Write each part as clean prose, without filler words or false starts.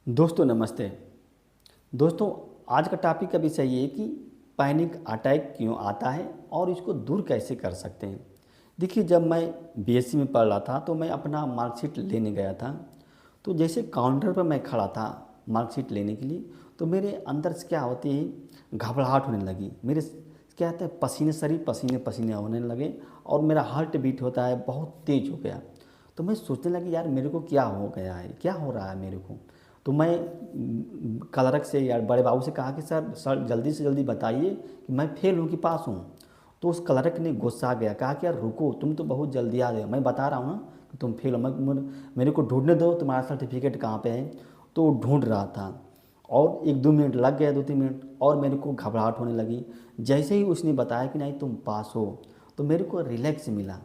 दोस्तों नमस्ते। दोस्तों, आज का टॉपिक का विषय ये है कि पैनिक अटैक क्यों आता है और इसको दूर कैसे कर सकते हैं। देखिए, जब मैं बीएससी में पढ़ रहा था तो मैं अपना मार्कशीट लेने गया था। तो जैसे काउंटर पर मैं खड़ा था मार्कशीट लेने के लिए, तो मेरे अंदर से क्या होती है, घबराहट होने लगी। मेरे क्या होता है, पसीने शरीर पसीने पसीने होने लगे और मेरा हार्ट बीट होता है बहुत तेज हो गया। तो मैं सोचने लगी, यार मेरे को क्या हो गया है, क्या हो रहा है मेरे को। तो मैं क्लर्क से या बड़े बाबू से कहा कि सर जल्दी से जल्दी बताइए कि मैं फेल हूँ कि पास हूँ। तो उस क्लर्क ने गुस्सा आ गया, कहा कि यार रुको, तुम तो बहुत जल्दी आ गए, मैं बता रहा हूँ ना कि तुम फेल हो। मेरे को ढूंढने दो तुम्हारा सर्टिफिकेट कहाँ पे है। तो वो ढूंढ रहा था और 1-2 मिनट लग गए, 2-3 मिनट, और मेरे को घबराहट होने लगी। जैसे ही उसने बताया कि नहीं तुम पास हो, तो मेरे को रिलैक्स मिला।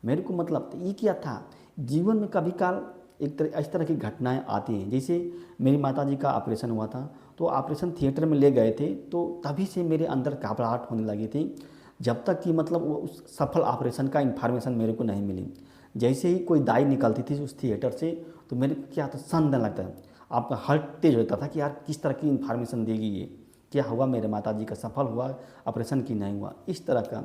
मेरे को मतलब ये क्या था, जीवन में कभी काल इस तरह की घटनाएं आती हैं। जैसे मेरी माताजी का ऑपरेशन हुआ था, तो ऑपरेशन थिएटर में ले गए थे, तो तभी से मेरे अंदर घबराहट होने लगी थी, जब तक कि मतलब वो उस सफल ऑपरेशन का इन्फॉर्मेशन मेरे को नहीं मिली। जैसे ही कोई दाई निकलती थी उस थिएटर से, तो मेरे को क्या था, संदेह लगता है, आपका हार्ट तेज होता था कि यार किस तरह की इन्फॉर्मेशन देगी ये, क्या हुआ मेरे माताजी का, सफल हुआ ऑपरेशन की नहीं हुआ, इस तरह का।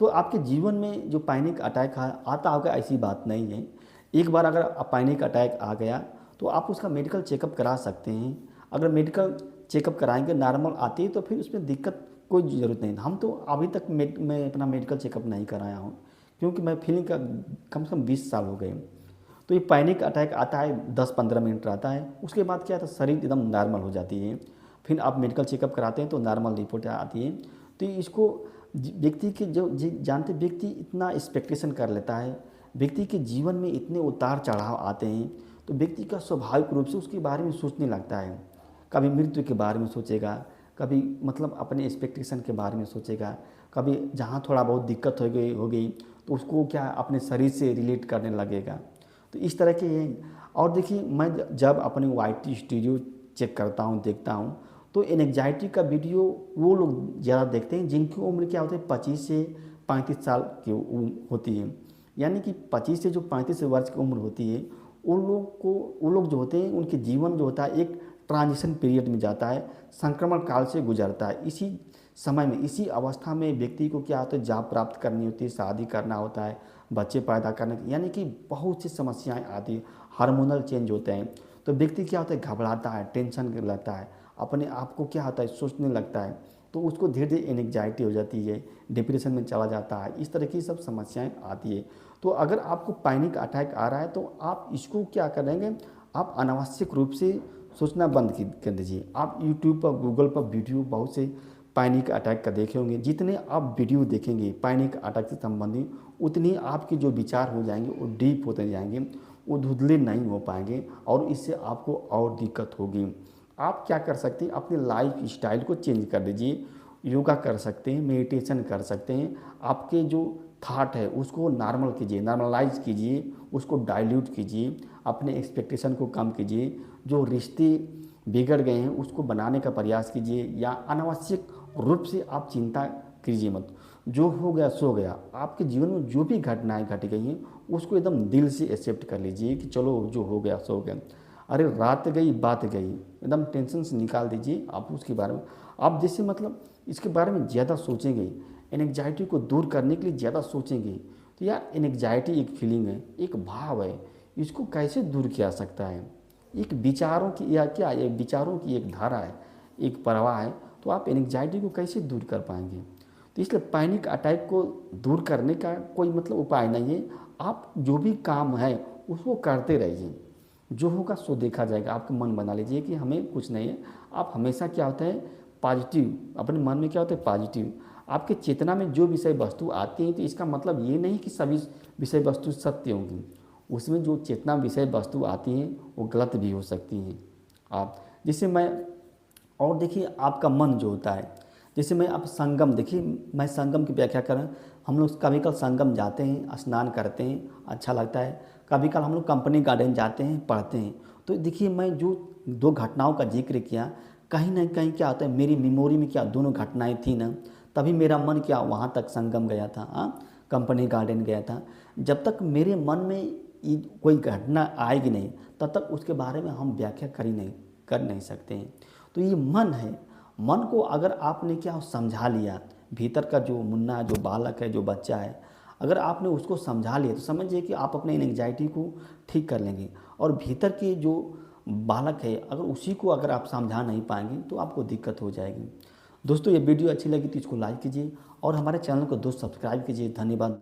तो आपके जीवन में जो पैनिक अटैक आता होगा ऐसी बात नहीं है। एक बार अगर पैनिक अटैक आ गया तो आप उसका मेडिकल चेकअप करा सकते हैं। अगर मेडिकल चेकअप कराएंगे नॉर्मल आती है तो फिर उसमें दिक्कत कोई ज़रूरत नहीं। हम तो अभी तक मैं अपना मेडिकल चेकअप नहीं कराया हूँ, क्योंकि मैं फीलिंग का कम से कम 20 साल हो गए। तो ये पैनिक अटैक आता है, 10-15 मिनट रहता है, उसके बाद क्या है, तो शरीर एकदम नॉर्मल हो जाती है। फिर आप मेडिकल चेकअप कराते हैं तो नॉर्मल रिपोर्ट आती है। तो इसको व्यक्ति के जो जानते व्यक्ति इतना एक्सपेक्टेशन कर लेता है, व्यक्ति के जीवन में इतने उतार चढ़ाव आते हैं, तो व्यक्ति का स्वाभाविक रूप से उसके बारे में सोचने लगता है। कभी मृत्यु के बारे में सोचेगा, कभी मतलब अपने एक्सपेक्टेशन के बारे में सोचेगा, कभी जहाँ थोड़ा बहुत दिक्कत हो गई तो उसको क्या अपने शरीर से रिलेट करने लगेगा। तो इस तरह के ये। और देखिए, मैं जब अपने वाई स्टूडियो चेक करता हूँ, देखता हूँ, तो एनग्जाइटी का वीडियो वो लोग ज़्यादा देखते हैं जिनकी उम्र क्या होती है, 25 से 35 साल की होती है। यानी कि 25 से जो 35 वर्ष की उम्र होती है, वो लोग जो होते हैं उनके जीवन जो होता है एक ट्रांजिशन पीरियड में जाता है, संक्रमण काल से गुजरता है। इसी समय में, इसी अवस्था में व्यक्ति को क्या होता है, जॉब प्राप्त करनी होती है, शादी करना होता है, बच्चे पैदा करने, यानी कि बहुत सी समस्याएं आती हैं, हार्मोनल चेंज होते हैं। तो व्यक्ति क्या होता है, घबराता है, टेंशन लगता है, अपने आप को क्या होता है, सोचने लगता है, तो उसको धीरे धीरे एनग्जाइटी हो जाती है, डिप्रेशन में चला जाता है, इस तरह की सब समस्याएं आती है। तो अगर आपको पैनिक अटैक आ रहा है तो आप इसको क्या करेंगे, आप अनावश्यक रूप से सोचना बंद कर दीजिए। आप यूट्यूब पर, गूगल पर वीडियो बहुत से पैनिक अटैक का देखे होंगे। जितने आप वीडियो देखेंगे पैनिक अटैक से संबंधित, उतनी आपके जो विचार हो जाएंगे वो डीप होते जाएंगे, वो धुंधले नहीं हो पाएंगे और इससे आपको और दिक्कत होगी। आप क्या कर सकते हैं, अपने लाइफ स्टाइल को चेंज कर दीजिए। योगा कर सकते हैं, मेडिटेशन कर सकते हैं, आपके जो थाट है उसको नॉर्मल कीजिए, नॉर्मलाइज कीजिए, उसको डाइल्यूट कीजिए, अपने एक्सपेक्टेशन को कम कीजिए, जो रिश्ते बिगड़ गए हैं उसको बनाने का प्रयास कीजिए, या अनावश्यक रूप से आप चिंता कीजिए मत। जो हो गया सो गया, आपके जीवन में जो भी घटनाएं घट गई हैं उसको एकदम दिल से एक्सेप्ट कर लीजिए कि चलो जो हो गया सो गया। अरे रात गई बात गई, एकदम टेंशन से निकाल दीजिए आप उसके बारे में। आप जैसे मतलब इसके बारे में ज़्यादा सोचेंगे, एनग्जाइटी को दूर करने के लिए ज़्यादा सोचेंगे, तो यार एनग्जाइटी एक फीलिंग है, एक भाव है, इसको कैसे दूर किया जा सकता है। एक विचारों की या क्या, एक विचारों की एक धारा है, एक प्रवाह है, तो आप एनग्जाइटी को कैसे दूर कर पाएंगे। तो इसलिए पैनिक अटैक को दूर करने का कोई मतलब उपाय नहीं है। आप जो भी काम है उसको करते रहिए, जो होगा सो देखा जाएगा। आपका मन बना लीजिए कि हमें कुछ नहीं है। आप हमेशा क्या होता है, पॉजिटिव, अपने मन में क्या होता है, पॉजिटिव। आपके चेतना में जो विषय वस्तु आती हैं तो इसका मतलब ये नहीं कि सभी विषय वस्तु सत्य होंगी, उसमें जो चेतना विषय वस्तु आती हैं वो गलत भी हो सकती हैं। आप जैसे मैं, और देखिए आपका मन जो होता है, जैसे मैं आप संगम, देखिए मैं संगम की व्याख्या करें, हम लोग कभी कल संगम जाते हैं, स्नान करते हैं, अच्छा लगता है। कभी कल हम लोग कंपनी गार्डन जाते हैं, पढ़ते हैं। तो देखिए मैं जो दो घटनाओं का जिक्र किया, कहीं ना कहीं क्या होता है, मेरी मेमोरी में क्या दोनों घटनाएं थी ना, तभी मेरा मन क्या वहाँ तक संगम गया था, हाँ, कंपनी गार्डन गया था। जब तक मेरे मन में कोई घटना आएगी नहीं, तब तक उसके बारे में हम व्याख्या कर ही नहीं कर नहीं सकते हैं। तो ये मन है, मन को अगर आपने क्या समझा लिया, भीतर का जो मुन्ना, जो बालक है, जो बच्चा है, अगर आपने उसको समझा लिया तो समझिए कि आप अपने एंग्जाइटी को ठीक कर लेंगे। और भीतर के जो बालक है, अगर उसी को अगर आप समझा नहीं पाएंगे तो आपको दिक्कत हो जाएगी। दोस्तों, ये वीडियो अच्छी लगी तो इसको लाइक कीजिए और हमारे चैनल को दोस्त सब्सक्राइब कीजिए। धन्यवाद।